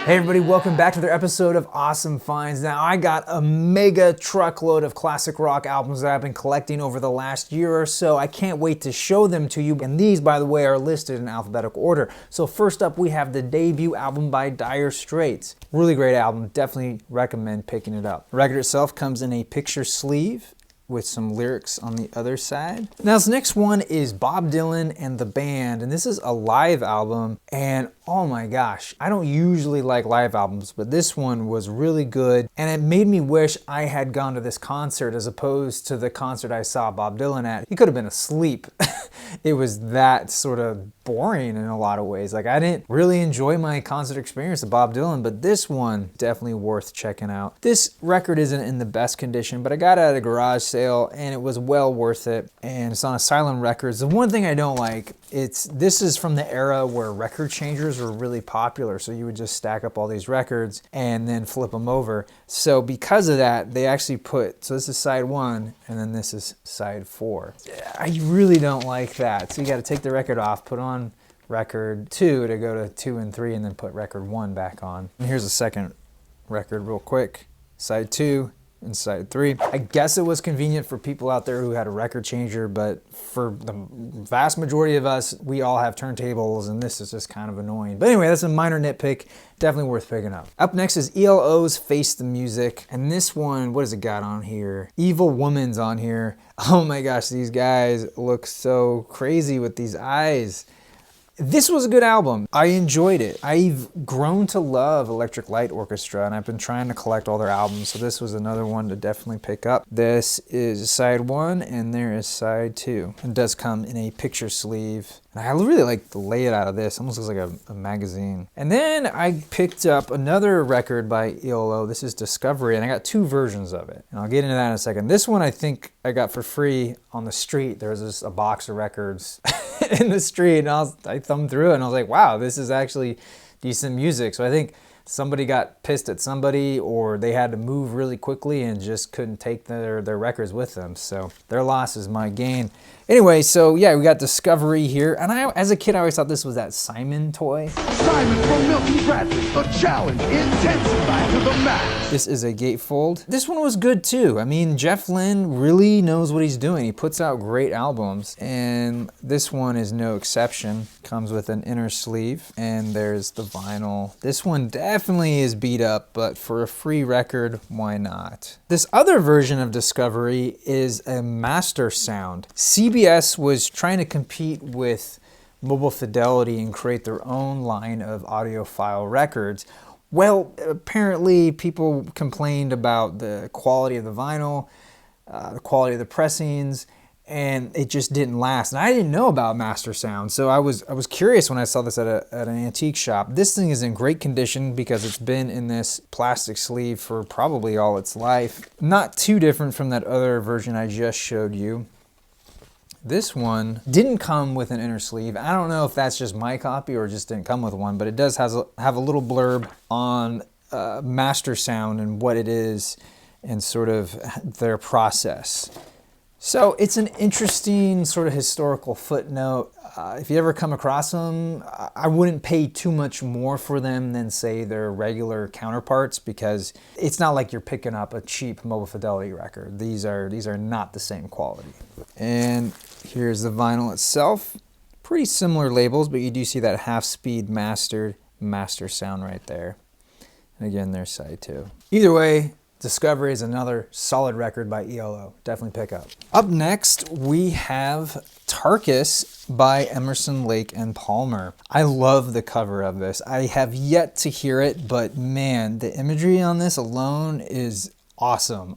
Hey everybody, welcome back to another episode of Awesome Finds. Now I got a mega truckload of classic rock albums that I've been collecting over the last year or so. I can't wait to show them to you, and these, by the way, are listed in alphabetical order. So first up we have the debut album by Dire Straits. Really great album, definitely recommend picking it up. The record itself comes in a picture sleeve with some lyrics on the other side. Now this next one is Bob Dylan and the Band, and this is a live album, and oh my gosh, I don't usually like live albums, but this one was really good, and it made me wish I had gone to this concert as opposed to the concert I saw Bob Dylan at. He could have been asleep. It was that sort of boring in a lot of ways. Like, I didn't really enjoy my concert experience of Bob Dylan, but this one, definitely worth checking out. This record isn't in the best condition, but I got it at a garage sale, and it was well worth it, and it's on Asylum Records. The one thing I don't like, this is from the era where record changers were really popular, so you would just stack up all these records and then flip them over. So because of that, they actually so this is side 1, and then this is side 4. I really don't like that. So you got to take the record off, put on record 2 to go to 2 and 3, and then put record 1 back on. And here's the second record real quick. Side 2 and side 3. I guess it was convenient for people out there who had a record changer, but for the vast majority of us, we all have turntables, and this is just kind of annoying. But anyway, that's a minor nitpick. Definitely worth picking up. Up next is ELO's Face the Music, and this one, what has it got on here? Evil Woman's on here. Oh my gosh, these guys look so crazy with these eyes. This was a good album. I enjoyed it. I've grown to love Electric Light Orchestra, and I've been trying to collect all their albums, so this was another one to definitely pick up. This is side 1, and there is side 2. It does come in a picture sleeve. And I really like the layout of this. It almost looks like a magazine. And then I picked up another record by ELO. This is Discovery, and I got 2 versions of it. And I'll get into that in a second. This one I think I got for free on the street. There was just a box of records in the street, and I thumbed through it, and I was like, wow, this is actually decent music. So I think somebody got pissed at somebody, or they had to move really quickly and just couldn't take their records with them. So their loss is my gain. Anyway, so yeah, we got Discovery here. And as a kid, I always thought this was that Simon toy. Simon from Milton Bradley, the challenge intensified to the max. This is a gatefold. This one was good too. I mean, Jeff Lynne really knows what he's doing. He puts out great albums, and this one is no exception. Comes with an inner sleeve, and there's the vinyl. This one definitely is beat up, but for a free record, why not? This other version of Discovery is a master sound. CBS was trying to compete with Mobile Fidelity and create their own line of audiophile records. Well, apparently people complained about the quality of the vinyl, the quality of the pressings, and it just didn't last. And I didn't know about master sound, so I was curious when I saw this at an antique shop. This thing is in great condition because it's been in this plastic sleeve for probably all its life. Not too different from that other version I just showed you. This one didn't come with an inner sleeve. I don't know if that's just my copy or just didn't come with one, but it does have a little blurb on master sound and what it is and sort of their process. So it's an interesting sort of historical footnote. If you ever come across them, I wouldn't pay too much more for them than, say, their regular counterparts, because it's not like you're picking up a cheap Mobile Fidelity record. These are not the same quality. And here's the vinyl itself. Pretty similar labels, but you do see that half-speed master sound right there. And again, there's side 2. Either way, Discovery is another solid record by ELO. Definitely pick up. Up next, we have Tarkus by Emerson, Lake and Palmer. I love the cover of this. I have yet to hear it, but man, the imagery on this alone is awesome.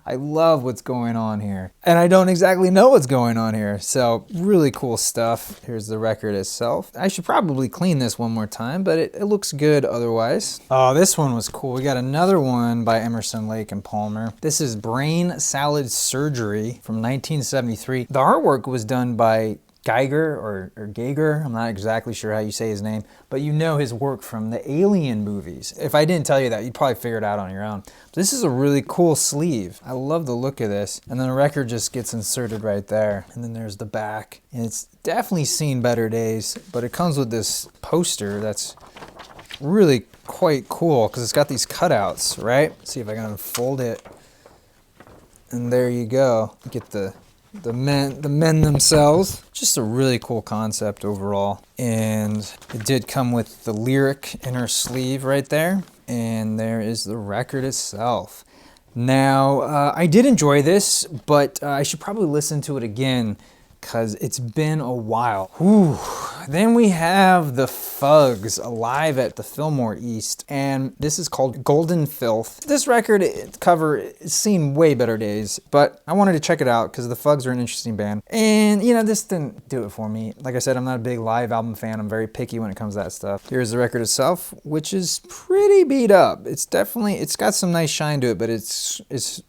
I love what's going on here. And I don't exactly know what's going on here. So really cool stuff. Here's the record itself. I should probably clean this one more time, but it looks good otherwise. Oh, this one was cool. We got another one by Emerson, Lake and Palmer. This is Brain Salad Surgery from 1973. The artwork was done by Geiger or Geiger, I'm not exactly sure how you say his name, but you know his work from the Alien movies. If I didn't tell you that, you'd probably figure it out on your own. This is a really cool sleeve. I love the look of this. And then the record just gets inserted right there. And then there's the back. And it's definitely seen better days, but it comes with this poster that's really quite cool because it's got these cutouts, right? Let's see if I can unfold it. And there you go. You get the men themselves. Just a really cool concept overall. And it did come with the lyric inner sleeve right there. And there is the record itself. Now, I did enjoy this, but I should probably listen to it again because it's been a while. Whew. Then we have the Fugs live at the Fillmore East, and this is called Golden Filth. This record cover has seen way better days, but I wanted to check it out because the Fugs are an interesting band. And, you know, this didn't do it for me. Like I said, I'm not a big live album fan. I'm very picky when it comes to that stuff. Here's the record itself, which is pretty beat up. It's got some nice shine to it, but it's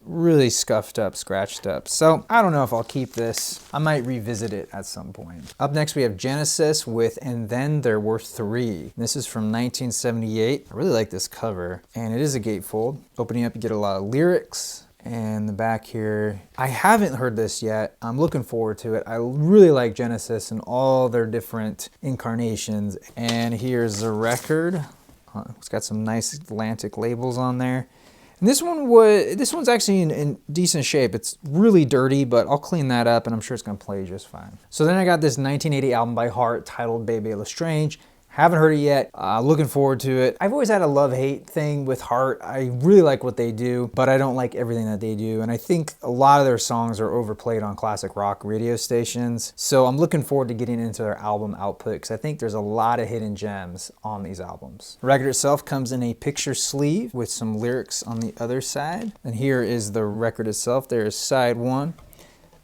really scuffed up, scratched up. So I don't know if I'll keep this. I might revisit it at some point. Up next, we have Genesis with And Then There Were Three. This is from 1978. I really like this cover, and it is a gatefold. Opening up, you get a lot of lyrics. And the back here, I haven't heard this yet. I'm looking forward to it. I really like Genesis and all their different incarnations. And here's the record. It's got some nice Atlantic labels on there. And this one's actually in decent shape. It's really dirty, but I'll clean that up and I'm sure it's gonna play just fine. So then I got this 1980 album by Heart titled Baby Lestrange. Haven't heard it yet. Looking forward to it. I've always had a love-hate thing with Heart. I really like what they do, but I don't like everything that they do. And I think a lot of their songs are overplayed on classic rock radio stations. So I'm looking forward to getting into their album output because I think there's a lot of hidden gems on these albums. The record itself comes in a picture sleeve with some lyrics on the other side. And here is the record itself. There is side one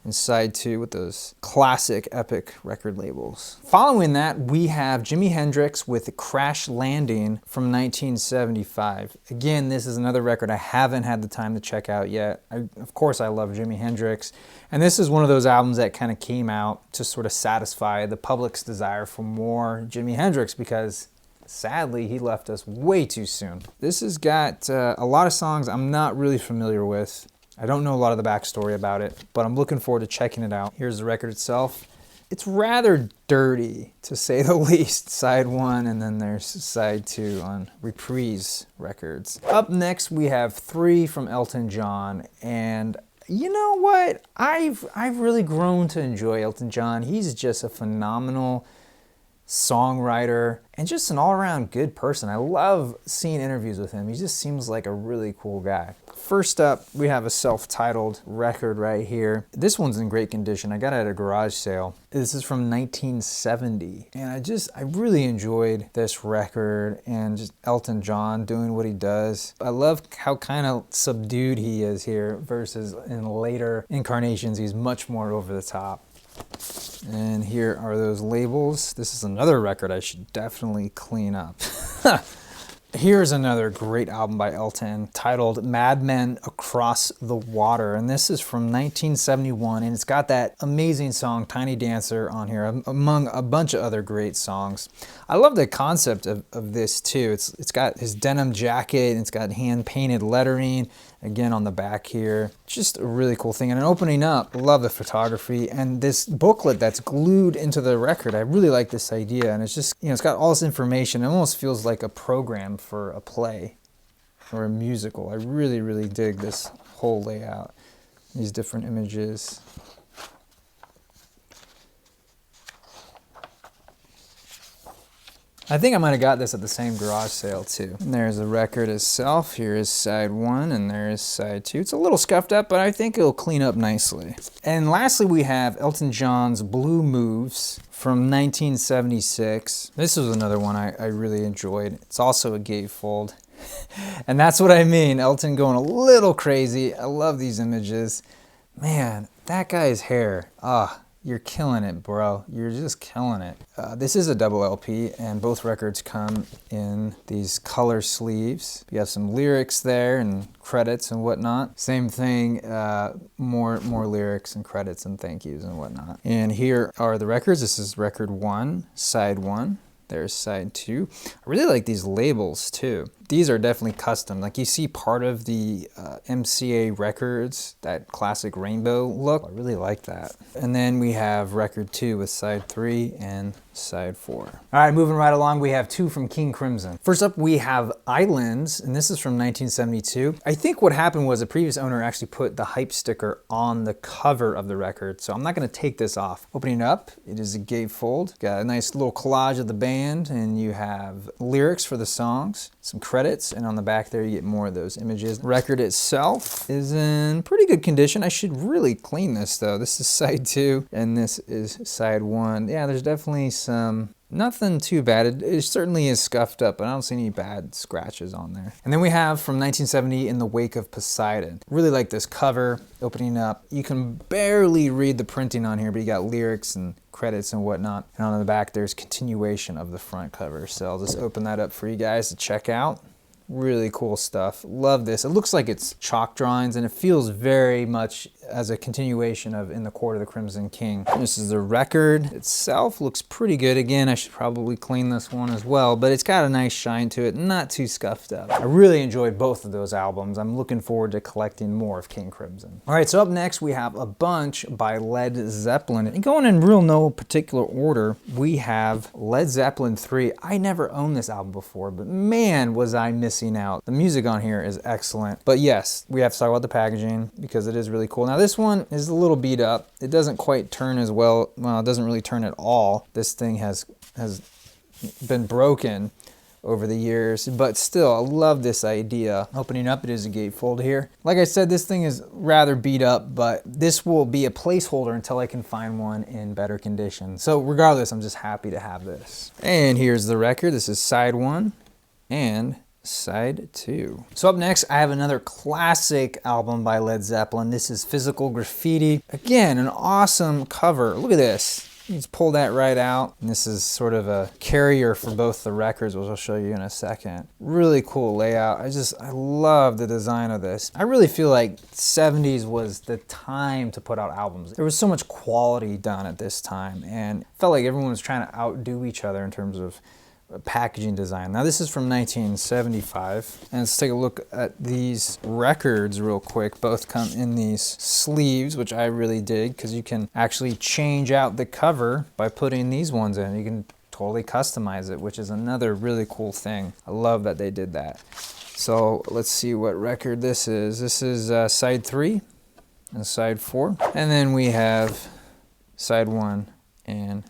and side two with those classic epic record labels. Following that, we have Jimi Hendrix with Crash Landing from 1975. Again, this is another record I haven't had the time to check out yet. Of course, I love Jimi Hendrix. And this is one of those albums that kind of came out to sort of satisfy the public's desire for more Jimi Hendrix because sadly, he left us way too soon. This has got a lot of songs I'm not really familiar with. I don't know a lot of the backstory about it, but I'm looking forward to checking it out. Here's the record itself. It's rather dirty, to say the least. Side one, and then there's side two on Reprise Records. Up next, we have Three from Elton John, and you know what? I've really grown to enjoy Elton John. He's just a phenomenal songwriter and just an all-around good person. I love seeing interviews with him. He just seems like a really cool guy. First up, we have a self-titled record right here. This one's in great condition. I got it at a garage sale. This is from 1970. And I really enjoyed this record and just Elton John doing what he does. I love how kind of subdued he is here versus in later incarnations, he's much more over the top. And here are those labels. This is another record I should definitely clean up. Here's another great album by Elton titled Mad Men Across the Water. And this is from 1971. And it's got that amazing song Tiny Dancer on here, among a bunch of other great songs. I love the concept of this too. It's got his denim jacket, and it's got hand-painted lettering, again on the back here. Just a really cool thing. And opening up, I love the photography and this booklet that's glued into the record. I really like this idea. And it's just, it's got all this information. It almost feels like a program for a play or a musical. I really, really dig this whole layout. These different images. I think I might have got this at the same garage sale too. And there's the record itself. Here is side one and there is side two. It's a little scuffed up, but I think it'll clean up nicely. And lastly, we have Elton John's Blue Moves from 1976. This was another one I really enjoyed. It's also a gatefold. And that's what I mean, Elton going a little crazy. I love these images. Man, that guy's hair. You're killing it, bro. You're just killing it. This is a double LP, and both records come in these color sleeves. You have some lyrics there and credits and whatnot. Same thing, more lyrics and credits and thank yous and whatnot. And here are the records. This is record one, side one. There's side two. I really like these labels too. these are definitely custom. Like you see part of the MCA records, that classic rainbow look. I really like that. And then we have record 2 with side 3 and side 4. All right, moving right along, we have 2 from King Crimson. First up, we have Islands, and this is from 1972. I think what happened was the previous owner actually put the hype sticker on the cover of the record, so I'm not gonna take this off. Opening up, it is a gatefold. Got a nice little collage of the band, and you have lyrics for the songs, some credits, and on the back there you get more of those images. The record itself is in pretty good condition. I should really clean this though. This is side 2, and this is side 1. Yeah, there's definitely nothing too bad. It certainly is scuffed up, but I don't see any bad scratches on there. And then we have from 1970, In the Wake of Poseidon. Really like this cover, opening up. You can barely read the printing on here, but you got lyrics and credits and whatnot. And on the back, there's continuation of the front cover. So I'll just open that up for you guys to check out. Really cool stuff. Love this. It looks like it's chalk drawings, and it feels very much as a continuation of In the Court of the Crimson King. This is the record itself. Looks pretty good. Again, I should probably clean this one as well, but it's got a nice shine to it, not too scuffed up. I really enjoyed both of those albums. I'm looking forward to collecting more of King Crimson. All right, so up next we have a bunch by Led Zeppelin. And going in real no particular order, we have Led Zeppelin 3. I never owned this album before, but man, was I missing out. The music on here is excellent. But yes, we have to talk about the packaging because it is really cool. Now this one is a little beat up. It doesn't quite turn as well. Well, it doesn't really turn at all. This thing has been broken over the years, but still, I love this idea. Opening up, it is a gatefold here. Like I said, this thing is rather beat up, but this will be a placeholder until I can find one in better condition. So regardless, I'm just happy to have this. And here's the record. This is side 1 and side 2. So up next, I have another classic album by Led Zeppelin. This is Physical Graffiti. Again, an awesome cover. Look at this. You just pull that right out. And this is sort of a carrier for both the records, which I'll show you in a second. Really cool layout. I love the design of this. I really feel like 70s was the time to put out albums. There was so much quality done at this time, and it felt like everyone was trying to outdo each other in terms of packaging design. Now this is from 1975, and let's take a look at these records real quick. Both come in these sleeves, which I really dig because you can actually change out the cover by putting these ones in. You can totally customize it, which is another really cool thing. I love that they did that. So let's see what record this is. This is side 3 and side 4, and then we have side 1 and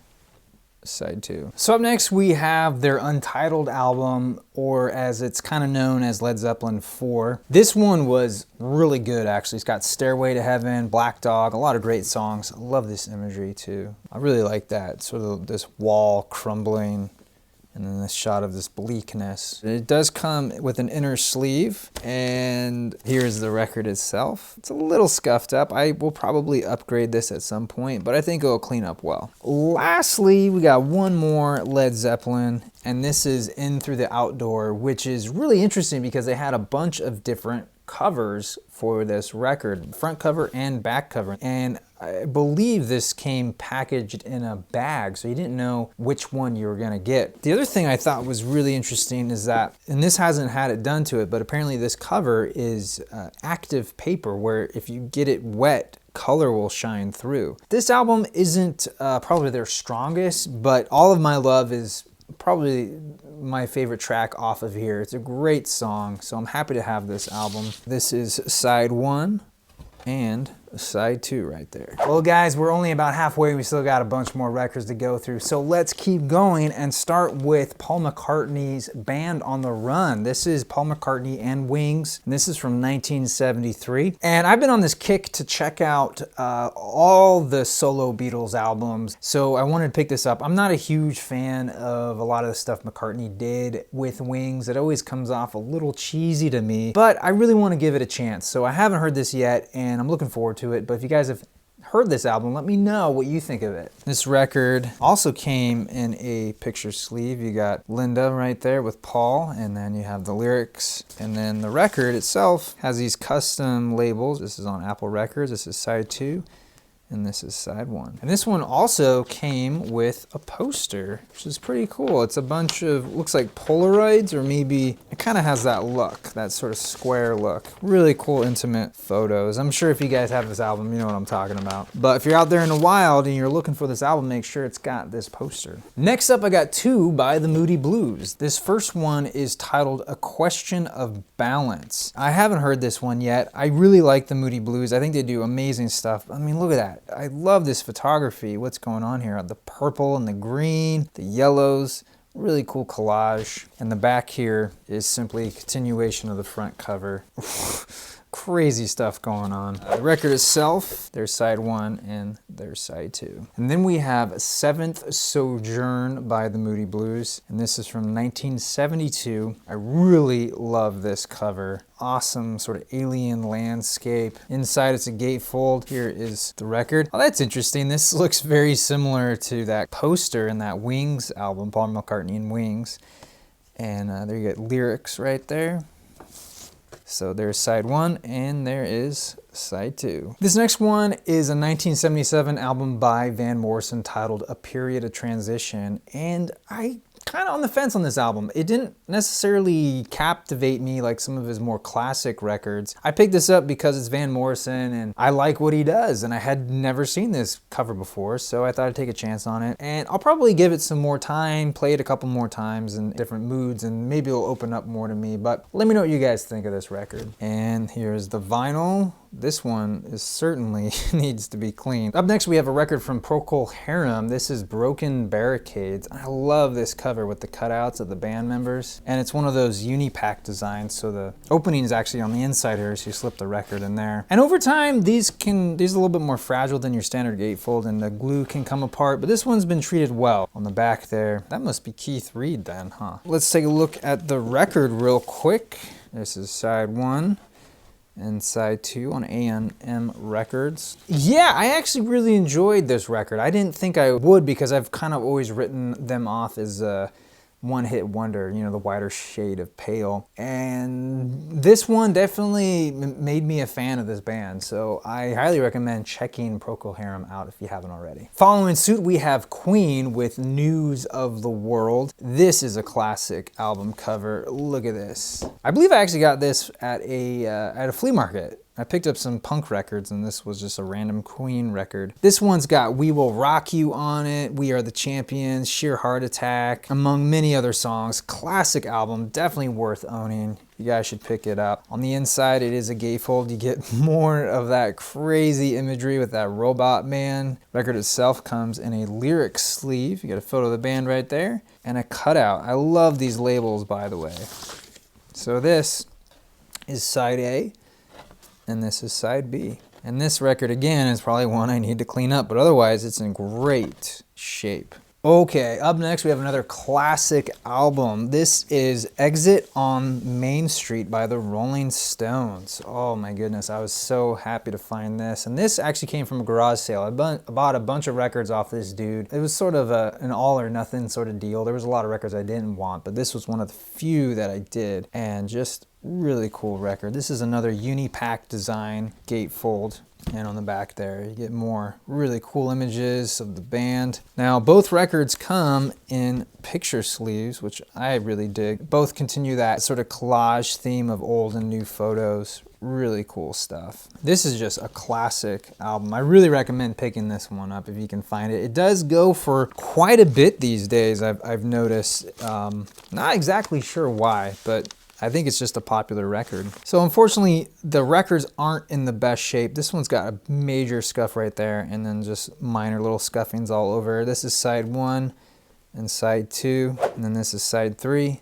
side 2. So up next we have their untitled album, or as it's kind of known as Led Zeppelin 4. This one was really good actually. It's got Stairway to Heaven, Black Dog, a lot of great songs. I love this imagery too. I really like that, sort of this wall crumbling, and then this shot of this bleakness. It does come with an inner sleeve, and here's the record itself. It's a little scuffed up. I will probably upgrade this at some point, but I think it'll clean up well. Lastly, we got one more Led Zeppelin, and this is In Through the Outdoor, which is really interesting because they had a bunch of different covers for this record, front cover and back cover, and I believe this came packaged in a bag, so you didn't know which one you were gonna get. The other thing I thought was really interesting is that, and this hasn't had it done to it, but apparently this cover is active paper where if you get it wet, color will shine through. This album isn't probably their strongest, but All of My Love is probably my favorite track off of here. It's a great song, so I'm happy to have this album. This is side 1 and side 2 right there. Well guys, we're only about halfway. We still got a bunch more records to go through, so let's keep going and start with Paul McCartney's Band on the Run. This is Paul McCartney and Wings, and this is from 1973. And I've been on this kick to check out all the solo Beatles albums, so I wanted to pick this up. I'm not a huge fan of a lot of the stuff McCartney did with Wings. It always comes off a little cheesy to me, but I really want to give it a chance. So I haven't heard this yet, and I'm looking forward to it, but if you guys have heard this album, let me know what you think of it. This record also came in a picture sleeve. You got Linda right there with Paul, and then you have the lyrics, and then the record itself has these custom labels. This is on Apple Records. This is side 2, and this is side 1. And this one also came with a poster, which is pretty cool. It's a bunch of, looks like Polaroids, or maybe it kind of has that look, that sort of square look. Really cool intimate photos. I'm sure if you guys have this album, you know what I'm talking about. But if you're out there in the wild and you're looking for this album, make sure it's got this poster. Next up, I got 2 by the Moody Blues. This first one is titled A Question of Balance. I haven't heard this one yet. I really like the Moody Blues. I think they do amazing stuff. I mean, look at that. I love this photography. What's going on here? The purple and the green, the yellows, really cool collage. And the back here is simply a continuation of the front cover. Crazy stuff going on. The record itself, there's side 1 and there's side 2. And then we have Seventh Sojourn by the Moody Blues, and this is from 1972. I really love this cover. Awesome sort of alien landscape. Inside it's a gatefold. Here is the record. Oh, that's interesting. This looks very similar to that poster in that Wings album, Paul McCartney and Wings. And there you get lyrics right there. So there's side 1 and there is side 2. This next one is a 1977 album by Van Morrison titled A Period of Transition, and I kind of on the fence on this album. It didn't necessarily captivate me like some of his more classic records. I picked this up because it's Van Morrison and I like what he does, and I had never seen this cover before, so I thought I'd take a chance on it. And I'll probably give it some more time, play it a couple more times in different moods, and maybe it'll open up more to me. But let me know what you guys think of this record. And here's the vinyl. This one is certainly needs to be cleaned. Up next we have a record from Procol Harum. This is Broken Barricades. I love this cover with the cutouts of the band members. And it's one of those uni-pack designs, so the opening is actually on the inside here, so you slip the record in there. And over time, these are a little bit more fragile than your standard gatefold, and the glue can come apart, but this one's been treated well. On the back there, that must be Keith Reed then, huh? Let's take a look at the record real quick. This is side 1. And side 2 on A&M Records. Yeah, I actually really enjoyed this record. I didn't think I would because I've kind of always written them off as a one-hit wonder, you know, the whiter shade of pale. And this one definitely made me a fan of this band, so I highly recommend checking Procol Harum out if you haven't already. Following suit, we have Queen with News of the World. This is a classic album cover. Look at this. I believe I actually got this at a flea market. I picked up some punk records and this was just a random Queen record. This one's got We Will Rock You on it, We Are the Champions, Sheer Heart Attack, among many other songs. Classic album, definitely worth owning. You guys should pick it up. On the inside, it is a gatefold. You get more of that crazy imagery with that robot man. Record itself comes in a lyric sleeve. You get a photo of the band right there and a cutout. I love these labels, by the way. So this is side A. And this is side B. And this record, again, is probably one I need to clean up, but otherwise it's in great shape. Okay, up next we have another classic album. This is Exit on Main Street by the Rolling Stones. Oh my goodness, I was so happy to find this. And this actually came from a garage sale. I bought a bunch of records off this dude. It was sort of an all or nothing sort of deal. There was a lot of records I didn't want, but this was one of the few that I did. And just really cool record. This is another uni-pack design gatefold. And on the back there, you get more really cool images of the band. Now, both records come in picture sleeves, which I really dig. Both continue that sort of collage theme of old and new photos. Really cool stuff. This is just a classic album. I really recommend picking this one up if you can find it. It does go for quite a bit these days, I've noticed. Not exactly sure why, but I think it's just a popular record. So unfortunately, the records aren't in the best shape. This one's got a major scuff right there and then just minor little scuffings all over. This is side 1 and side 2, and then this is side 3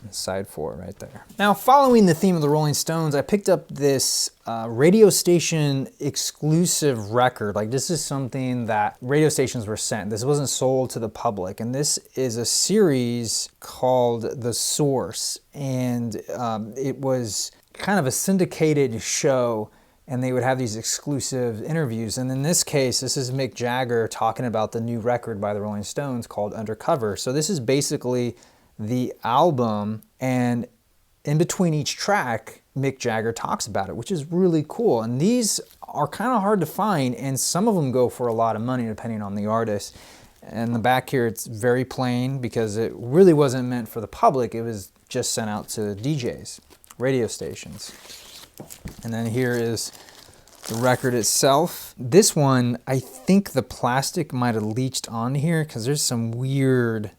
and side 4 right there. Now, following the theme of the Rolling Stones, I picked up this radio station exclusive record. Like, this is something that radio stations were sent. This wasn't sold to the public. And this is a series called The Source. And it was kind of a syndicated show, and they would have these exclusive interviews. And in this case, this is Mick Jagger talking about the new record by the Rolling Stones called Undercover. So this is basically the album, and in between each track, Mick Jagger talks about it, which is really cool. And these are kind of hard to find, and some of them go for a lot of money depending on the artist. And the back here, it's very plain because it really wasn't meant for the public. It was just sent out to DJs, radio stations. And then here is the record itself. This one, I think the plastic might have leached on here because there's some weird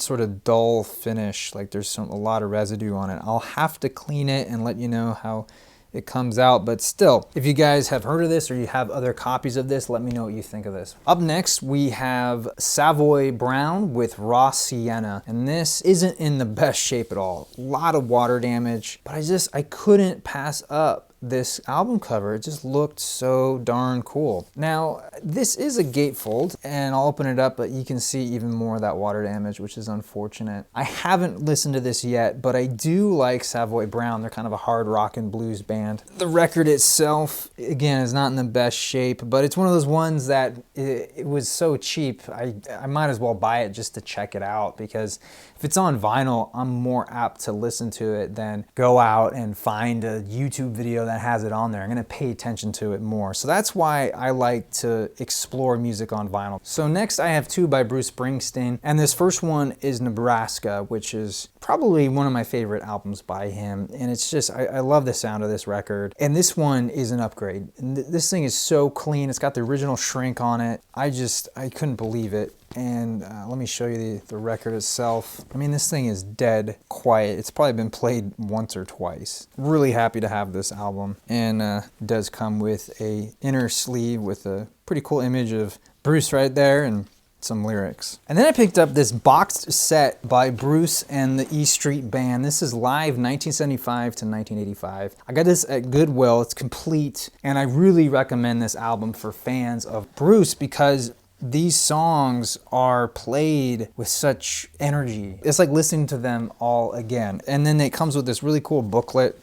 sort of dull finish. Like there's a lot of residue on it. I'll have to clean it and let you know how it comes out, but still, if you guys have heard of this or you have other copies of this, let me know what you think of this. Up next, we have Savoy Brown with Raw Sienna, and this isn't in the best shape at all. A lot of water damage, but I couldn't pass up this album cover. It just looked so darn cool. Now, this is a gatefold, and I'll open it up, but you can see even more of that water damage, which is unfortunate. I haven't listened to this yet, but I do like Savoy Brown. They're kind of a hard rock and blues band. The record itself, again, is not in the best shape, but it's one of those ones that it was so cheap, I might as well buy it just to check it out, because if it's on vinyl, I'm more apt to listen to it than go out and find a YouTube video that has it on there. I'm gonna pay attention to it more. So that's why I like to explore music on vinyl. So next I have two by Bruce Springsteen, and this first one is Nebraska, which is probably one of my favorite albums by him. And it's just, I love the sound of this record. And this one is an upgrade. And this thing is so clean. It's got the original shrink on it. I couldn't believe it. And let me show you the record itself. I mean, this thing is dead quiet. It's probably been played once or twice. Really happy to have this album. And it does come with a inner sleeve with a pretty cool image of Bruce right there and some lyrics. And then I picked up this boxed set by Bruce and the E Street Band. This is live 1975 to 1985. I got this at Goodwill. It's complete. And I really recommend this album for fans of Bruce because these songs are played with such energy. It's like listening to them all again. And then it comes with this really cool booklet.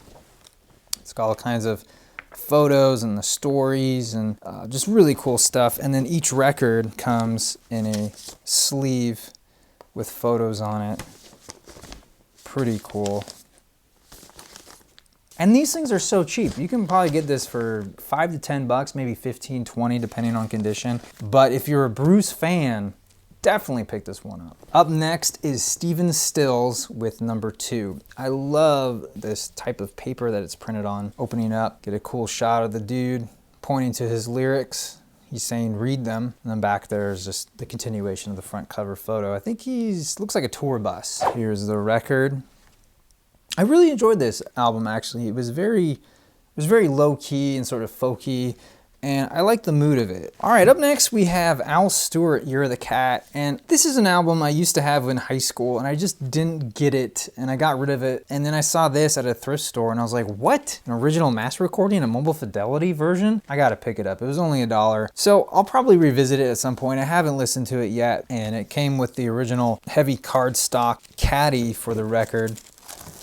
It's got all kinds of photos and the stories and just really cool stuff. And then each record comes in a sleeve with photos on it. Pretty cool. And these things are so cheap. You can probably get this for $5 to $10, maybe 15, 20, depending on condition. But if you're a Bruce fan, definitely pick this one up. Up next is Stephen Stills with number 2. I love this type of paper that it's printed on. Opening up, get a cool shot of the dude pointing to his lyrics. He's saying, read them. And then back there is just the continuation of the front cover photo. I think looks like a tour bus. Here's the record. I really enjoyed this album, actually. It was very low key and sort of folky, and I like the mood of it. All right, up next we have Al Stewart, You're the Cat, and this is an album I used to have in high school, and I just didn't get it, and I got rid of it, and then I saw this at a thrift store, and I was like, what? An original master recording, a mobile fidelity version? I gotta pick it up. It was only $1. So I'll probably revisit it at some point. I haven't listened to it yet, and it came with the original heavy cardstock caddy for the record.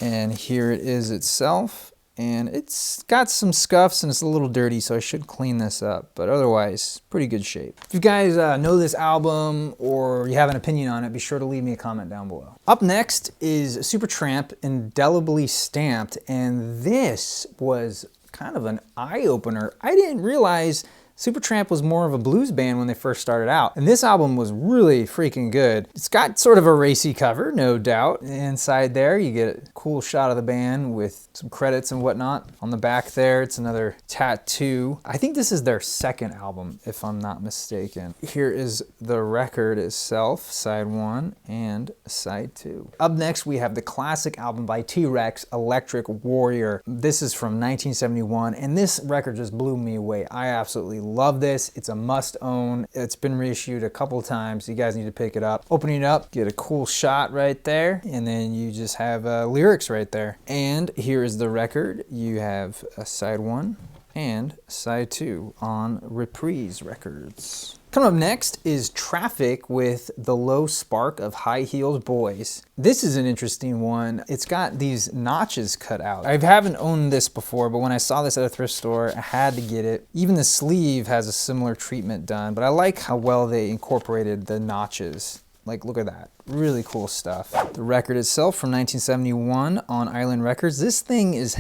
And here it is itself, and it's got some scuffs and it's a little dirty, so I should clean this up, but otherwise, pretty good shape. If you guys know this album or you have an opinion on it, be sure to leave me a comment down below. Up next is Supertramp, Indelibly Stamped, and this was kind of an eye-opener. I didn't realize Supertramp was more of a blues band when they first started out, and this album was really freaking good. It's got sort of a racy cover, no doubt. Inside there, you get a cool shot of the band with some credits and whatnot. On the back there, it's another tattoo. I think this is their second album, if I'm not mistaken. Here is the record itself, side 1 and side 2. Up next, we have the classic album by T-Rex, Electric Warrior. This is from 1971, and this record just blew me away. I absolutely love this. It's a must own. It's been reissued a couple times. You guys need to pick it up. Opening it up, get a cool shot right there, and then you just have lyrics right there. And here is the record. You have a side 1 and side 2 on Reprise Records. Coming up next is Traffic with The Low Spark of High-Heeled Boys. This is an interesting one. It's got these notches cut out. I haven't owned this before, but when I saw this at a thrift store, I had to get it. Even the sleeve has a similar treatment done, but I like how well they incorporated the notches. Like, look at that. Really cool stuff. The record itself from 1971 on Island Records. This thing is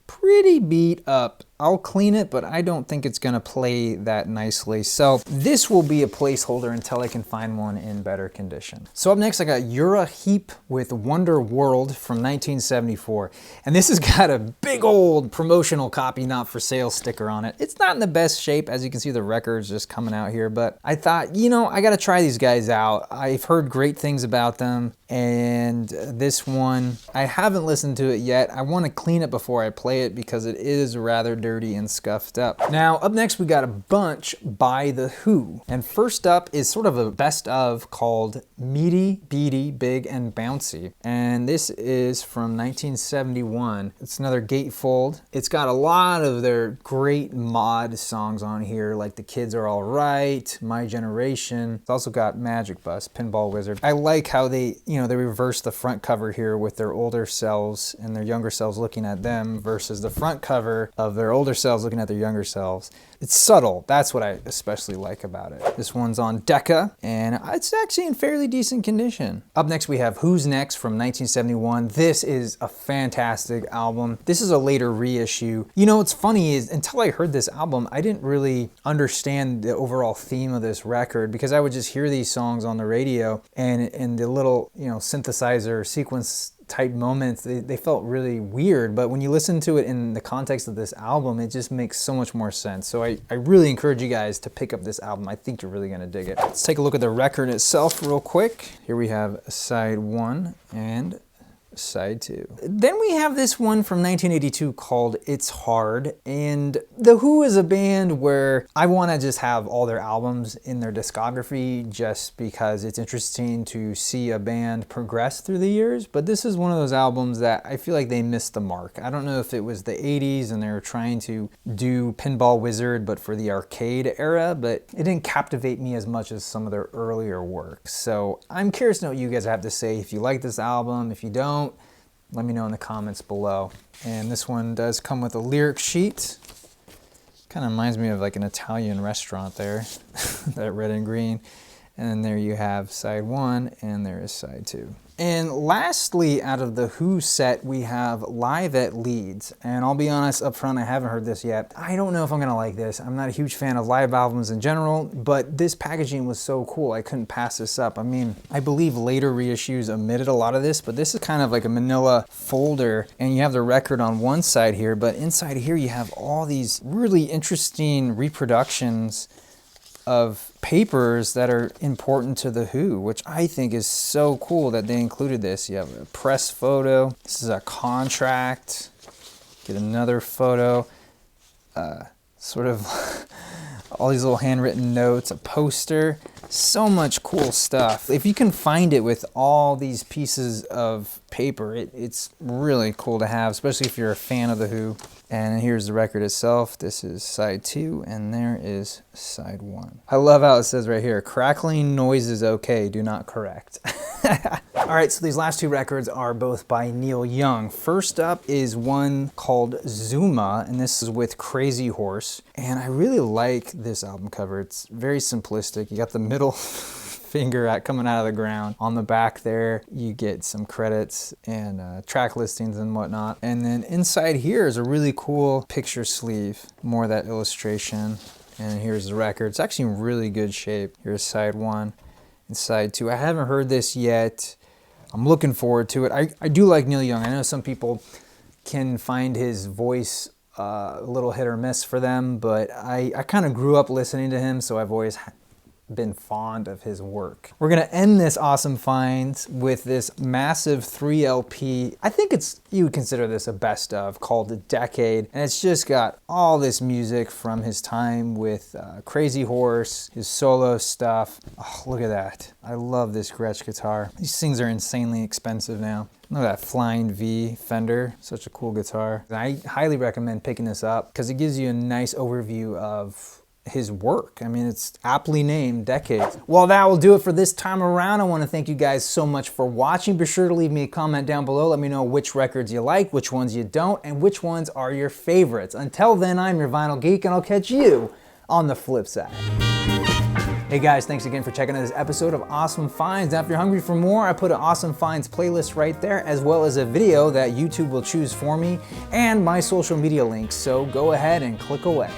pretty beat up. I'll clean it, but I don't think it's gonna play that nicely. So this will be a placeholder until I can find one in better condition. So up next, I got Uriah Heep with Wonder World from 1974. And this has got a big old promotional copy not for sale sticker on it. It's not in the best shape. As you can see, the record's just coming out here, but I thought, you know, I gotta try these guys out. I've heard great things about them. And this one, I haven't listened to it yet. I wanna clean it before I play it because it is rather dirty and scuffed up. Now, up next, we got a bunch by The Who. And first up is sort of a best of called Meaty, Beady, Big, and Bouncy. And this is from 1971. It's another gatefold. It's got a lot of their great mod songs on here, like The Kids Are All Right, My Generation. It's also got Magic Bus, Pinball Wizard. I like how they, they reverse the front cover here with their older selves and their younger selves looking at them versus the front cover of their older selves looking at their younger selves. It's subtle. That's what I especially like about it. This one's on Decca, and it's actually in fairly decent condition. Up next, we have Who's Next from 1971. This is a fantastic album. This is a later reissue. You know, what's funny is until I heard this album, I didn't really understand the overall theme of this record because I would just hear these songs on the radio and the little, synthesizer sequence type moments, they felt really weird, but when you listen to it in the context of this album, it just makes so much more sense. So I really encourage you guys to pick up this album. I think you're really gonna dig it. Let's take a look at the record itself real quick. Here we have side 1 and side 2. Then we have this one from 1982 called It's Hard. And The Who is a band where I want to just have all their albums in their discography just because it's interesting to see a band progress through the years. But this is one of those albums that I feel like they missed the mark. I don't know if it was the 80s and they were trying to do Pinball Wizard but for the arcade era, but it didn't captivate me as much as some of their earlier work. So I'm curious to know what you guys have to say. If you like this album, if you don't, let me know in the comments below. And this one does come with a lyric sheet. Kind of reminds me of like an Italian restaurant there, that red and green. And then there you have side 1 and there is side 2. And lastly, out of the Who set, we have Live at Leeds. And I'll be honest up front, I haven't heard this yet. I don't know if I'm gonna like this. I'm not a huge fan of live albums in general, but this packaging was so cool, I couldn't pass this up. I mean, I believe later reissues omitted a lot of this, but this is kind of like a manila folder, and you have the record on one side here, but inside here you have all these really interesting reproductions of papers that are important to The Who, which I think is so cool that they included this. You have a press photo. This is a contract. Get another photo. Sort of all these little handwritten notes, a poster. So much cool stuff. If you can find it with all these pieces of paper, it's really cool to have, especially if you're a fan of The Who. And here's the record itself. This is side 2, and there is side 1. I love how it says right here, crackling noise is okay, do not correct. All right, so these last 2 records are both by Neil Young. First up is one called Zuma, and this is with Crazy Horse. And I really like this album cover. It's very simplistic. You got the middle finger coming out of the ground. On the back there, you get some credits and track listings and whatnot. And then inside here is a really cool picture sleeve, more of that illustration. And here's the record. It's actually in really good shape. Here's side 1 and side 2. I haven't heard this yet. I'm looking forward to it. I do like Neil Young. I know some people can find his voice a little hit or miss for them, but I kind of grew up listening to him, so I've always been fond of his work. We're gonna end this awesome find with this massive 3 LP. I think you would consider this a best of, called The Decade, and it's just got all this music from his time with Crazy Horse, his solo stuff. Oh, look at that. I love this Gretsch guitar. These things are insanely expensive now. Look at that Flying V Fender, such a cool guitar. I highly recommend picking this up because it gives you a nice overview of his work. I mean, it's aptly named Decades. Well, that will do it for this time around. I want to thank you guys so much for watching. Be sure to leave me a comment down below. Let me know which records you like, which ones you don't, and which ones are your favorites. Until then, I'm your Vinyl Geek, and I'll catch you on the flip side. Hey guys, thanks again for checking out this episode of Awesome Finds. Now if you're hungry for more, I put an Awesome Finds playlist right there, as well as a video that YouTube will choose for me, and my social media links, so go ahead and click away.